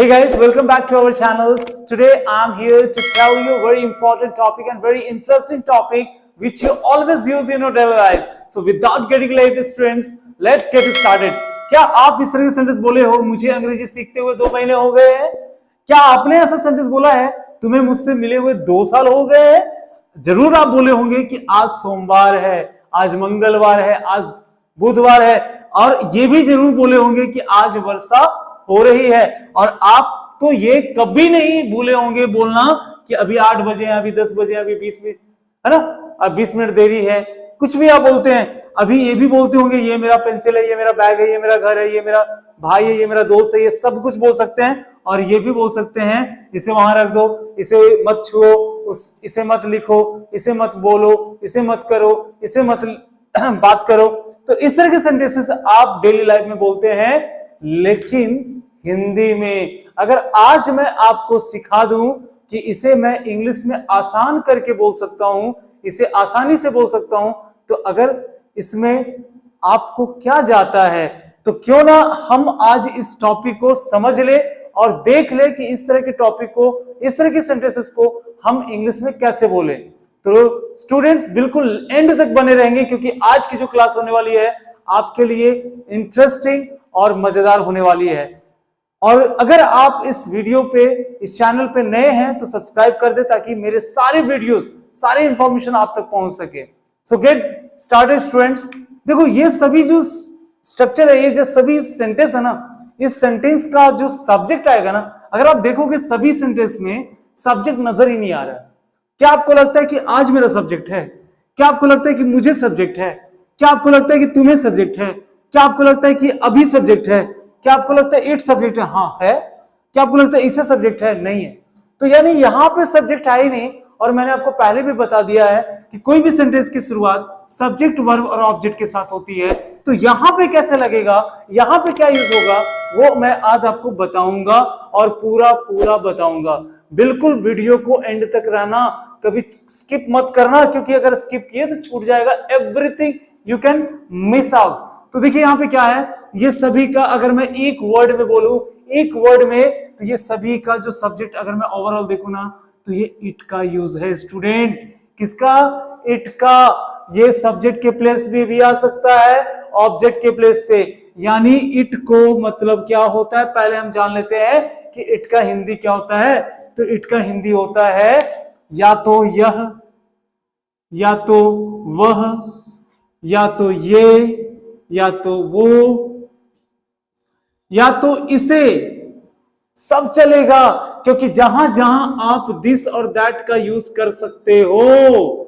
Hey guys, welcome back to our channels. Today I'm here to tell you a very important topic and very interesting topic which you always use in your daily life. So without getting late, students, let's get started. क्या आप इस तरह के sentence बोले हो, मुझे अंग्रेजी सीखते हुए 2 महीने हो गए हैं? क्या आपने ऐसा सेंटेंस बोला है, तुम्हें मुझसे मिले हुए 2 साल हो गए हैं? जरूर आप बोले होंगे कि आज सोमवार है, आज मंगलवार है, आज बुधवार है, और ये भी जरूर बोले होंगे कि आज वर्षा हो रही है। और आप तो ये कभी नहीं भूले होंगे बोलना कि अभी 8 बजे हैं, अभी 10 बजे हैं, अभी 20 मिनट है ना, अब 20 मिनट देरी है। कुछ भी आप बोलते हैं, अभी ये भी बोलते होंगे ये मेरा पेंसिल है, ये मेरा बैग है, ये मेरा घर है, ये मेरा भाई है, ये मेरा दोस्त है, ये सब कुछ बोल सकते हैं। और ये भी बोल सकते हैं इसे वहां रख दो, इसे मत छुओ, इसे मत लिखो, इसे मत बोलो, इसे मत करो, इसे मत बात करो। तो इस तरह के सेंटेंसेस आप डेली लाइफ में बोलते हैं। लेकिन हिंदी में अगर आज मैं आपको सिखा दूं कि इसे मैं इंग्लिश में आसान करके बोल सकता हूं, इसे आसानी से बोल सकता हूं, तो अगर इसमें आपको क्या जाता है, तो क्यों ना हम आज इस टॉपिक को समझ ले और देख ले कि इस तरह के टॉपिक को, इस तरह के सेंटेंसेस को हम इंग्लिश में कैसे बोले। तो स्टूडेंट्स बिल्कुल एंड तक बने रहेंगे, क्योंकि आज की जो क्लास होने वाली है आपके लिए इंटरेस्टिंग और मजेदार होने वाली है। और अगर आप इस वीडियो पे, इस चैनल पे नए हैं तो सब्सक्राइब कर दे, ताकि मेरे सारे वीडियोस, सारे इंफॉर्मेशन आप तक पहुंच सके। सो गेट स्टार्टेड स्टूडेंट्स। देखो ये सभी जो स्ट्रक्चर है, ये जो सभी सेंटेंस है ना, इस सेंटेंस का जो सब्जेक्ट आएगा ना, अगर आप देखोगे सभी सेंटेंस में सब्जेक्ट नजर ही नहीं आ रहा है। क्या आपको लगता है कि आज मेरा सब्जेक्ट है? क्या आपको लगता है कि मुझे सब्जेक्ट है? क्या आपको लगता है कि तुम्हें सब्जेक्ट है? क्या आपको लगता है कि अभी सब्जेक्ट है? क्या आपको लगता है इट सब्जेक्ट है? हाँ है। क्या आपको लगता है इसे सब्जेक्ट है? नहीं है। तो यानी यहां पे सब्जेक्ट है ही नहीं। और मैंने आपको पहले भी बता दिया है कि कोई भी सेंटेंस की शुरुआत सब्जेक्ट, वर्ब और ऑब्जेक्ट के साथ होती है। तो यहां पे कैसे लगेगा, यहां पे क्या यूज होगा, वो मैं आज आपको बताऊंगा और पूरा पूरा बताऊंगा। बिल्कुल वीडियो को एंड तक रहना, कभी स्किप मत करना, क्योंकि अगर स्किप किए तो छूट जाएगा everything, you can miss out. तो देखिए यहाँ पे क्या है, ये सभी का अगर मैं एक वर्ड में बोलूं, एक वर्ड में, तो ये सभी का जो सब्जेक्ट अगर मैं ओवरऑल देखूं ना, तो ये इट का यूज है स्टूडेंट। किसका? इट का। ये सब्जेक्ट के प्लेस पे भी आ सकता है, ऑब्जेक्ट के प्लेस पे। यानी इट को मतलब क्या होता है, पहले हम जान लेते हैं कि इट का हिंदी क्या होता है। तो इट का हिंदी होता है या तो यह, या तो वह, या तो ये, या तो वो, या तो इसे, सब चलेगा। क्योंकि जहां जहां आप दिस और दैट का यूज कर सकते हो,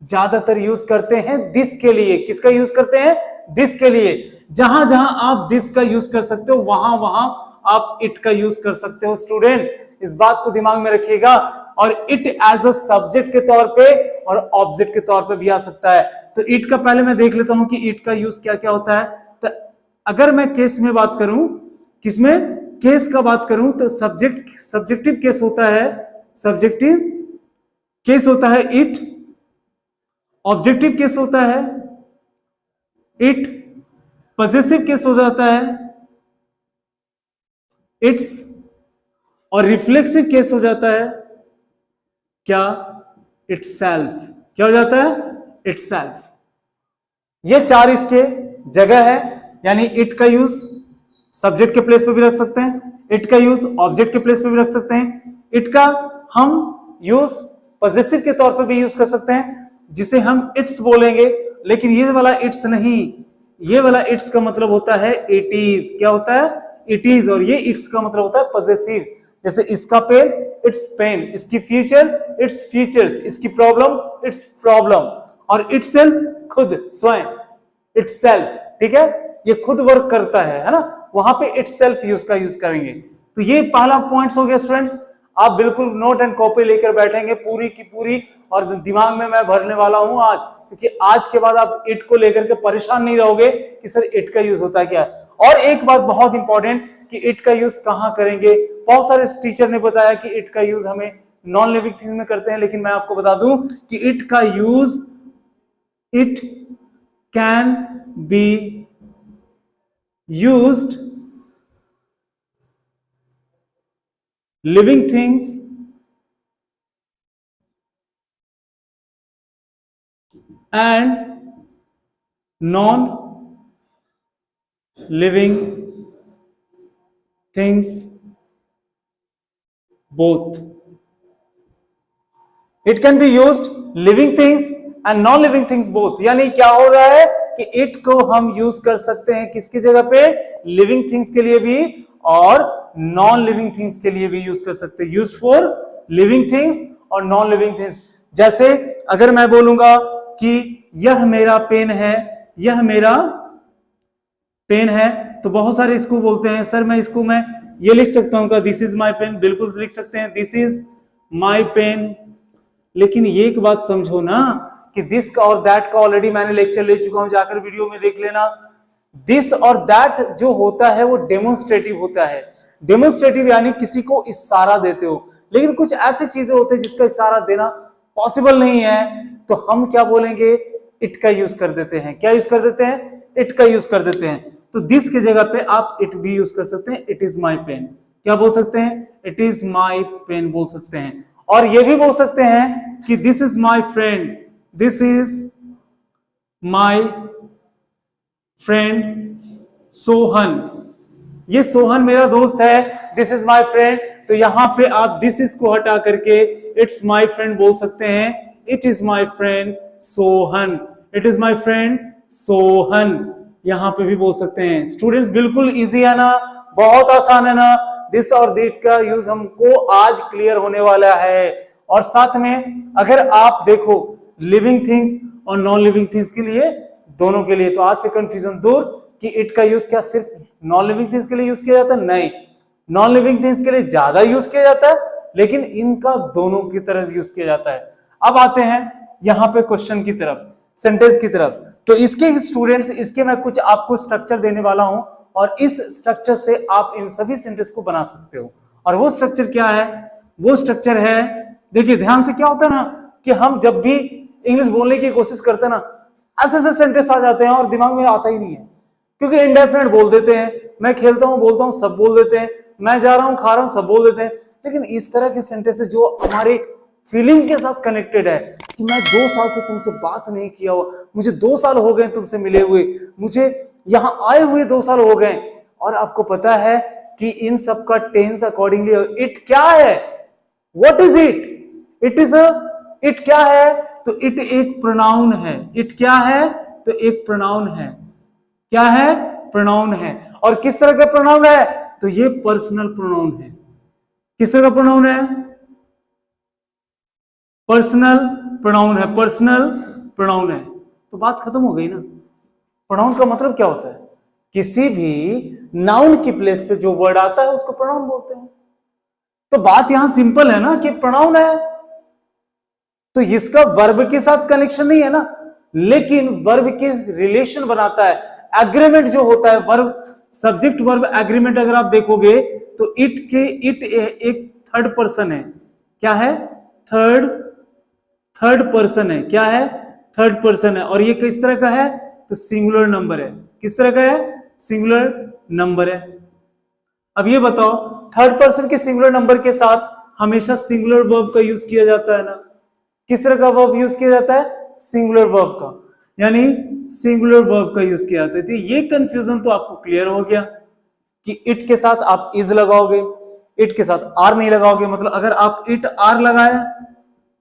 ज्यादातर यूज करते हैं दिस के लिए। किसका यूज करते हैं? दिस के लिए। जहां जहां आप दिस का यूज कर सकते हो, वहां वहां आप इट का यूज कर सकते हो। स्टूडेंट्स इस बात को दिमाग में रखिएगा। और इट एज अ सब्जेक्ट के तौर पे और ऑब्जेक्ट के तौर पे भी आ सकता है। तो इट का पहले मैं देख लेता हूं कि इट का यूज क्या क्या होता है। तो अगर मैं केस में बात करूं, किसमें? केस का बात करूं, तो सब्जेक्टिव केस होता है, सब्जेक्टिव केस होता है इट। ऑब्जेक्टिव केस होता है इट। पॉसेसिव केस हो जाता है इट्स। और रिफ्लेक्सिव केस हो जाता है क्या? इटसेल्फ। क्या हो जाता है? इटसेल्फ। ये 4 इसके जगह है। यानी इट का यूज सब्जेक्ट के प्लेस पे भी रख सकते हैं, इट का यूज ऑब्जेक्ट के प्लेस पे भी रख सकते हैं, इट का हम यूज पॉसेसिव के तौर पे भी यूज कर सकते हैं, जिसे हम इट्स बोलेंगे। लेकिन ये वाला इट्स नहीं, ये वाला इट्स का मतलब होता है इट इज। क्या होता है? It is. और ये इट्स का मतलब होता है पॉसेसिव। जैसे इसका पेन, इट्स पेन। इसकी फ्यूचर, इट्स फ्यूचर्स। इसकी प्रॉब्लम, इट्स प्रॉब्लम। और इटसेल्फ, खुद, स्वयं, इटसेल्फ। ठीक है, ये खुद वर्क करता है ना, वहां पे इटसेल्फ यूज करेंगे। तो ये पहला पॉइंट्स हो गया स्टूडेंट्स। आप बिल्कुल नोट एंड कॉपी लेकर बैठेंगे पूरी की पूरी, और दिमाग में मैं भरने वाला हूं आज, क्योंकि आज के बाद आप इट को लेकर के परेशान नहीं रहोगे कि सर इट का यूज होता है क्या। और एक बात बहुत इंपॉर्टेंट, कि इट का यूज कहां करेंगे। बहुत सारे टीचर ने बताया कि इट का यूज हमें नॉन लिविंग थिंग्स में करते हैं, लेकिन मैं आपको बता दूं कि इट का use, it can be used living things and non living things both. It can be used living things and non living things both. यानी क्या हो रहा है कि इट को हम यूज कर सकते हैं किसकी जगह पे, लिविंग थिंग्स के लिए भी और नॉन लिविंग थिंग्स के लिए भी यूज कर सकते हैं. यूज फॉर लिविंग थिंग्स और नॉन लिविंग थिंग्स. जैसे अगर मैं बोलूंगा कि यह मेरा पेन है, यह मेरा पेन है, तो बहुत सारे इसको बोलते हैं सर मैं ये लिख सकता हूं, दिस इज माई पेन. बिल्कुल लिख सकते हैं, दिस इज माई पेन. लेकिन ये एक बात समझो ना कि दिस का और दैट का ऑलरेडी मैंने लेक्चर ले चुका हूं, जाकर वीडियो में देख लेना. दिस और दैट जो होता है वो डेमोन्स्ट्रेटिव होता है. डेमोन्स्ट्रेटिव यानी किसी को इशारा देते हो. लेकिन कुछ ऐसी चीजें होती है जिसका इशारा देना पॉसिबल नहीं है, तो हम क्या बोलेंगे, इट का यूज कर देते हैं. क्या यूज कर देते हैं, इट का यूज कर देते हैं. तो दिस की जगह पे आप इट भी यूज कर सकते हैं. It is my pen. क्या बोल सकते हैं, इट इज माई पेन बोल सकते हैं. और ये भी बोल सकते हैं कि this is my friend, this is my friend Sohan. ये सोहन मेरा दोस्त है, दिस इज माई फ्रेंड. तो यहां पे आप दिस इज को हटा करके इट्स माई फ्रेंड बोल सकते हैं. It is my friend Sohan, it is my friend Sohan. यहां पे भी बोल सकते हैं. स्टूडेंट्स बिल्कुल इजी है ना, बहुत आसान है ना. दिस और दैट का यूज हमको आज क्लियर होने वाला है. और साथ में अगर आप देखो लिविंग थिंग्स और नॉन लिविंग थिंग्स के लिए, दोनों के लिए, तो आज से कंफ्यूजन दूर कि इट का यूज क्या सिर्फ नॉन लिविंग थिंग्स के लिए यूज किया जाता है. नहीं, नॉन लिविंग थिंग्स के लिए ज्यादा यूज किया जाता है, लेकिन इनका दोनों की तरह यूज किया जाता है. अब आते हैं यहां पे क्वेश्चन की तरफ, सेंटेंस की तरफ. तो इसके स्टूडेंट्स, इसके मैं कुछ आपको स्ट्रक्चर देने वाला हूं और इस स्ट्रक्चर से आप इन सभी सेंटेंस को बना सकते हो. और वो स्ट्रक्चर क्या है, वो स्ट्रक्चर है, देखिए ध्यान से, क्या होता है ना कि हम जब भी इंग्लिश बोलने की कोशिश करते हैं ना, ऐसे ऐसे सेंटेंस आ जाते हैं और दिमाग में आता ही नहीं है, क्योंकि इंडेफिनिट बोल देते हैं. मैं खेलता हूं, बोलता हूं, सब बोल देते हैं. मैं जा रहा हूं, खा रहा हूं, सब बोल देते हैं. लेकिन इस तरह के सेंटेंस जो हमारे फीलिंग के साथ कनेक्टेड है कि मैं 2 साल से तुमसे बात नहीं किया हुआ, मुझे 2 साल हो गए तुमसे मिले हुए, मुझे यहाँ आए हुए 2 साल हो गए. और आपको पता है कि इन सब का टेंस अकॉर्डिंगली इट क्या है, what is it, it is it क्या है, तो इट एक प्रोनाउन है. इट क्या है, तो एक प्रोनाउन है. क्या है, प्रोनाउन है. और किस तरह का प्रोनाउन है, तो ये पर्सनल प्रोनाउन है. किस तरह का प्रोनाउन है, पर्सनल प्रोनाउन है. पर्सनल प्रोनाउन है. तो बात खत्म हो गई ना. प्रोनाउन का मतलब क्या होता है, किसी भी नाउन की प्लेस पे जो वर्ड आता है उसको प्रोनाउन बोलते हैं. तो बात यहां सिंपल है ना कि प्रोनाउन है, तो इसका वर्ब के साथ कनेक्शन नहीं है ना, लेकिन वर्ब के रिलेशन बनाता है. एग्रीमेंट जो होता है, वर्ब सब्जेक्ट वर्ब एग्रीमेंट, अगर आप देखोगे तो इट एक थर्ड पर्सन है. क्या है, थर्ड पर्सन है. क्या है, थर्ड पर्सन है. और ये किस तरह का है, तो सिंगुलर नंबर है. किस तरह का है, सिंगुलर नंबर है. अब ये बताओ, थर्ड पर्सन के सिंगुलर नंबर के साथ हमेशा सिंगुलर वर्ब का यूज किया जाता है ना. किस तरह का वर्ब यूज किया जाता है, सिंगुलर वर्ब का, यानी सिंगुलर वर्ब का यूज किया जाता है. तो ये कंफ्यूजन तो आपको क्लियर हो गया कि इट के साथ आप इज लगाओगे, इट के साथ आर नहीं लगाओगे. मतलब अगर आप इट आर लगाया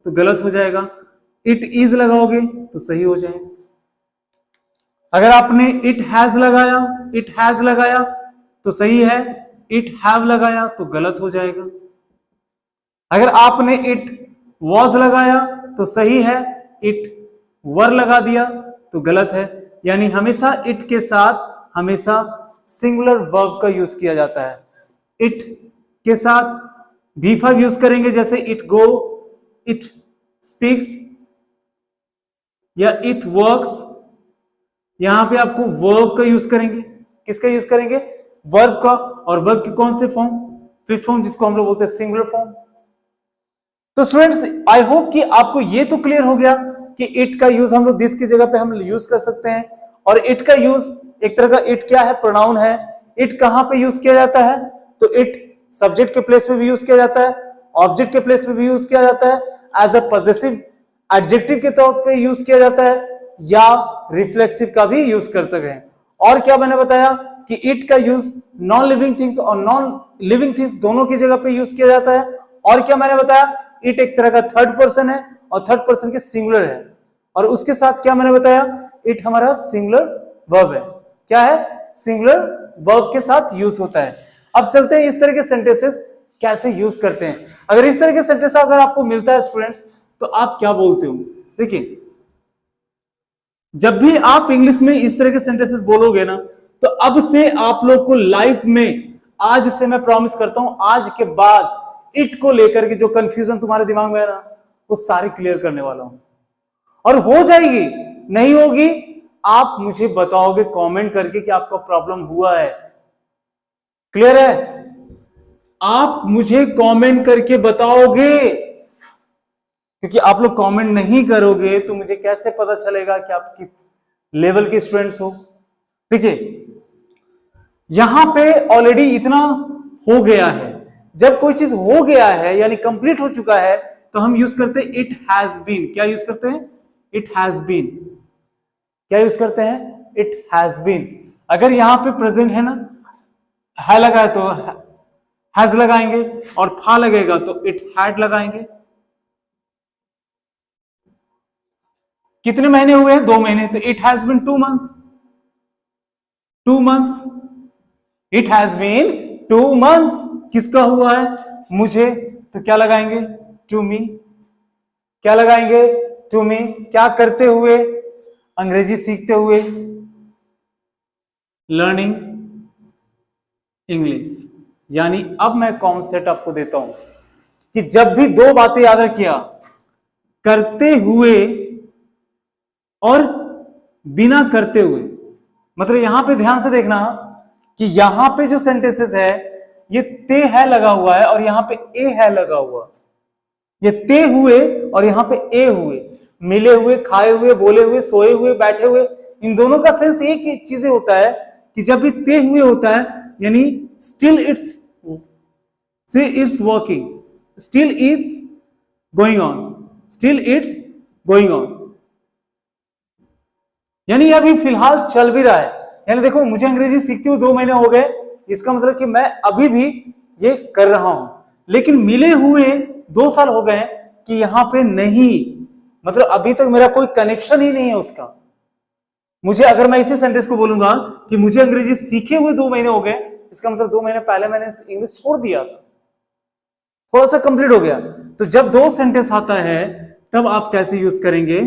तो गलत हो जाएगा, इट इज लगाओगे तो सही हो जाएगा. अगर आपने इट हैज लगाया तो सही है, इट हैव लगाया तो गलत हो जाएगा. अगर आपने इट वॉज लगाया तो सही है, इट वर लगा दिया तो गलत है. यानी हमेशा इट के साथ हमेशा सिंगुलर वर्ब का यूज किया जाता है. इट के साथ V5 यूज करेंगे, जैसे इट गो, इट स्पीक्स या इट वर्क्स. यहां पे आपको वर्ब का यूज करेंगे. किसका यूज करेंगे, वर्ब का. और वर्ब की कौन से फॉर्म, फिफ्थ फॉर्म, जिसको हम लोग बोलते हैं सिंगुलर फॉर्म. तो स्टूडेंट्स, आई होप कि आपको ये तो क्लियर हो गया कि इट का यूज हम लोग दिस की जगह पे हम यूज कर सकते हैं. और इट का यूज एक तरह का, इट क्या है, प्रोनाउन है. इट कहां पे यूज किया जाता है, तो इट सब्जेक्ट के प्लेस पे भी यूज किया जाता है, ऑब्जेक्ट के प्लेस पे भी यूज किया जाता है, एज अ पॉजेसिव एडजेक्टिव के तौर पे यूज किया जाता है, या रिफ्लेक्सिव का भी यूज करते हैं। और क्या मैंने बताया कि इट का यूज नॉन लिविंग थिंग्स और नॉन लिविंग थिंग्स दोनों की जगह पे यूज किया जाता है। और क्या मैंने बताया, इट एक तरह का थर्ड पर्सन है और थर्ड पर्सन के सिंगुलर है। और उसके साथ क्या मैंने बताया, इट हमारा सिंगुलर वर्ब है। क्या है, सिंगुलर वर्ब के साथ यूज होता है। अब चलते हैं इस तरह के सेंटेंसेस कैसे यूज करते हैं। अगर इस तरह के सेंटेंस अगर आपको मिलता है स्टूडेंट्स, तो आप क्या बोलते हो? देखिए, जब भी आप इंग्लिश में इस तरह के सेंटेंसेस बोलोगे ना, तो अब से आप लोग को लाइफ में, आज से मैं प्रॉमिस करता हूं, आज के बाद इट को लेकर के जो कंफ्यूजन तुम्हारे दिमाग में है ना, वो सारी क्लियर करने वाला हूं। और हो जाएगी, नहीं होगी आप मुझे बताओगे कमेंट करके कि आपका प्रॉब्लम हुआ है। क्लियर है? आप मुझे कमेंट करके बताओगे, क्योंकि आप लोग कमेंट नहीं करोगे तो मुझे कैसे पता चलेगा कि आप किस लेवल के स्टूडेंट्स हो। देखिए, यहां पे ऑलरेडी इतना हो गया है। जब कोई चीज हो गया है यानी कंप्लीट हो चुका है, तो हम यूज करते हैं इट हैज बीन। क्या यूज करते हैं? It has been. क्या यूज करते हैं? It has been. अगर यहां पे प्रेजेंट है ना, है लगा है तो हैज लगाएंगे, और था लगेगा तो इट हैड लगाएंगे। कितने महीने हुए हैं? 2 महीने, तो it has been 2 months. 2 months. It has been 2 months. किसका हुआ है? मुझे। तो क्या लगाएंगे? To me. क्या लगाएंगे? To me. क्या करते हुए? अंग्रेजी सीखते हुए, लर्निंग इंग्लिश। यानी अब मैं कॉन्सेप्ट आपको देता हूं कि जब भी दो बातें याद रखिए, करते हुए और बिना करते हुए। मतलब यहां पे ध्यान से देखना कि यहां पे जो सेंटेंसेस है, ये ते है लगा हुआ है और यहां पे ए है लगा हुआ। ये ते हुए और यहां पे ए हुए, मिले हुए, खाए हुए, बोले हुए, सोए हुए, बैठे हुए, इन दोनों का सेंस एक ही चीजें होता है कि जब भी ते हुए होता है यानी still it's working, still it's going on, still it's going on, यानी अभी फिलहाल चल भी रहा है। यानी देखो, मुझे अंग्रेजी सीखते हुए 2 महीने हो गए, इसका मतलब कि मैं अभी भी ये कर रहा हूं। लेकिन मिले हुए 2 साल हो गए कि यहां पे नहीं, मतलब अभी तक मेरा कोई कनेक्शन ही नहीं है उसका। मुझे, अगर मैं इसी सेंटेंस को बोलूंगा कि मुझे अंग्रेजी सीखे हुए 2 महीने हो गए, इसका मतलब 2 महीने पहले मैंने इंग्लिश छोड़ दिया था, थोड़ा सा कंप्लीट हो गया। तो जब 2 सेंटेंस आता है तब आप कैसे यूज करेंगे?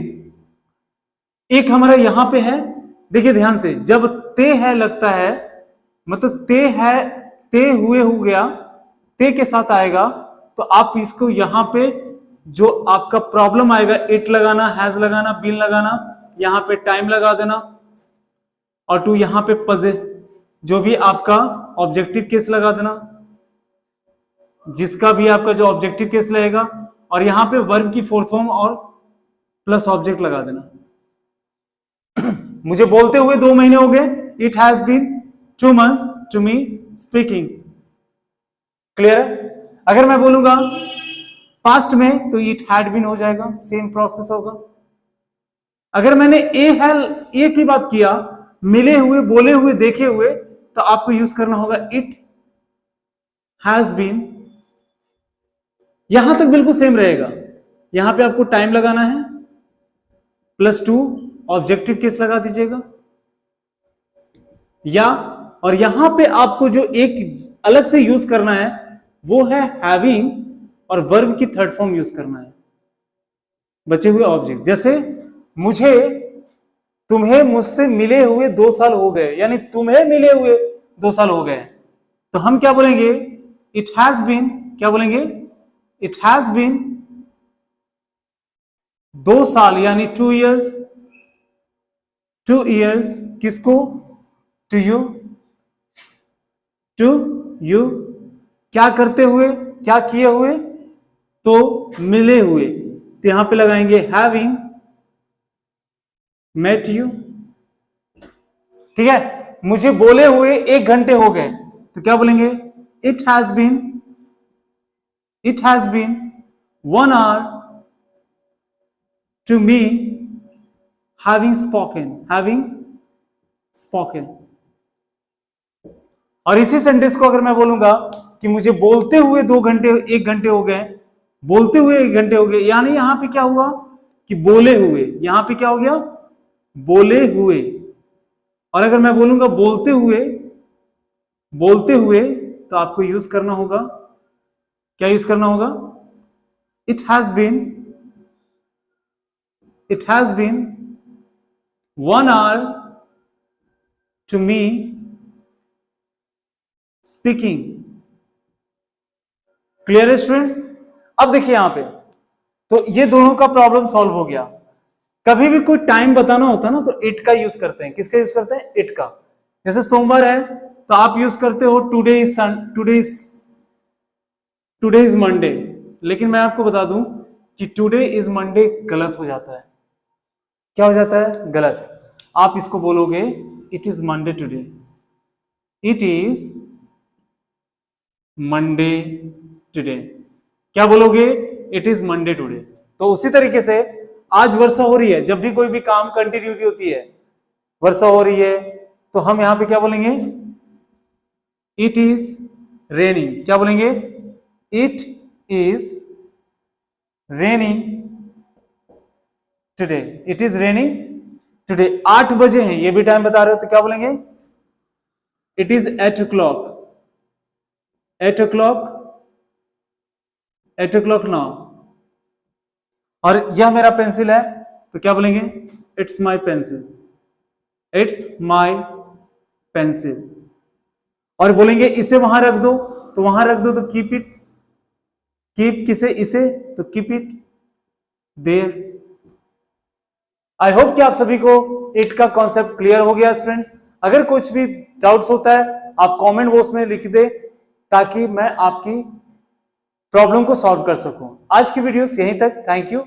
एक हमारा यहां पे है, देखिए ध्यान से, जब ते है लगता है, मतलब ते है, ते हुए हो गया, ते के साथ आएगा, तो आप इसको यहां पे जो आपका प्रॉब्लम आएगा, इट लगाना, हैज लगाना, बीन लगाना, यहां पे टाइम लगा देना, और टू यहां पे पजे, जो भी आपका ऑब्जेक्टिव केस लगा देना, जिसका भी आपका जो ऑब्जेक्टिव केस लगेगा, और यहां पे वर्ब की फोर्थ फॉर्म और प्लस ऑब्जेक्ट लगा देना। मुझे बोलते हुए 2 महीने हो गए, it has been 2 months to me speaking. Clear? अगर मैं बोलूंगा पास्ट में, तो इट हैड बीन हो जाएगा, सेम प्रोसेस होगा। अगर मैंने ए की बात किया, मिले हुए, बोले हुए, देखे हुए, तो आपको यूज करना होगा इट हैज बीन। यहां तक बिल्कुल सेम रहेगा। यहां पे आपको टाइम लगाना है, +2 ऑब्जेक्टिव केस लगा दीजिएगा, या, और यहां पे आपको जो एक अलग से यूज करना है वो है हैविंग, और वर्ब की थर्ड फॉर्म यूज करना है बचे हुए ऑब्जेक्ट। जैसे मुझे, तुम्हें मुझसे मिले हुए 2 साल हो गए, यानी तुम्हें मिले हुए 2 साल हो गए, तो हम क्या बोलेंगे? इट हैज बीन, क्या बोलेंगे? इट हैज बीन 2 साल, यानी 2 इयर्स। 2 इयर्स किसको? To you. To you. क्या करते हुए, क्या किए हुए? तो मिले हुए, तो यहां पे लगाएंगे हैविंग मेट यू। ठीक है? मुझे बोले हुए 1 घंटे हो गए, तो क्या बोलेंगे? It has been It has been 1 hour to me having spoken. और इसी सेंटेंस को अगर मैं बोलूंगा कि मुझे बोलते हुए 1 घंटे हो गए, बोलते हुए 1 घंटे हो गए, यानी यहां पे क्या हुआ कि बोले हुए, यहां पे क्या हो गया, बोले हुए। और अगर मैं बोलूंगा बोलते हुए तो आपको यूज करना होगा, क्या यूज करना होगा, it has been 1 hour to me speaking. Clear है स्टूडेंट्स? अब देखिए यहां पे तो ये दोनों का प्रॉब्लम सॉल्व हो गया। कभी भी कोई टाइम बताना होता है ना तो इट का यूज करते हैं। किसका यूज करते हैं? इट का। जैसे सोमवार है तो आप यूज करते हो टुडे इज मंडे, लेकिन मैं आपको बता दूं कि टुडे इज मंडे गलत हो जाता है। क्या हो जाता है? गलत। आप इसको बोलोगे it is Monday today, it is Monday today. क्या बोलोगे? It is Monday today. तो उसी तरीके से आज वर्षा हो रही है, जब भी कोई भी काम कंटिन्यूटी होती है, वर्षा हो रही है तो हम यहां पे क्या बोलेंगे? It is raining. क्या बोलेंगे? It is raining today, it is raining today. 8 बजे हैं, ये भी टाइम बता रहे हो तो क्या बोलेंगे? It is 8 o'clock, 8 o'clock, 8 o'clock now. और यह मेरा पेंसिल है तो क्या बोलेंगे? It's my pencil, it's my pencil. और बोलेंगे इसे वहां रख दो तो वहां रख दो तो कीप इट, कीप किसे? इसे, तो keep it there. I hope कि आप सभी को इट का कॉन्सेप्ट क्लियर हो गया स्टूडेंट्स। अगर कुछ भी डाउट्स होता है आप कमेंट बॉक्स में लिख दे ताकि मैं आपकी प्रॉब्लम को सॉल्व कर सकूं। आज की वीडियो यहीं तक। Thank you.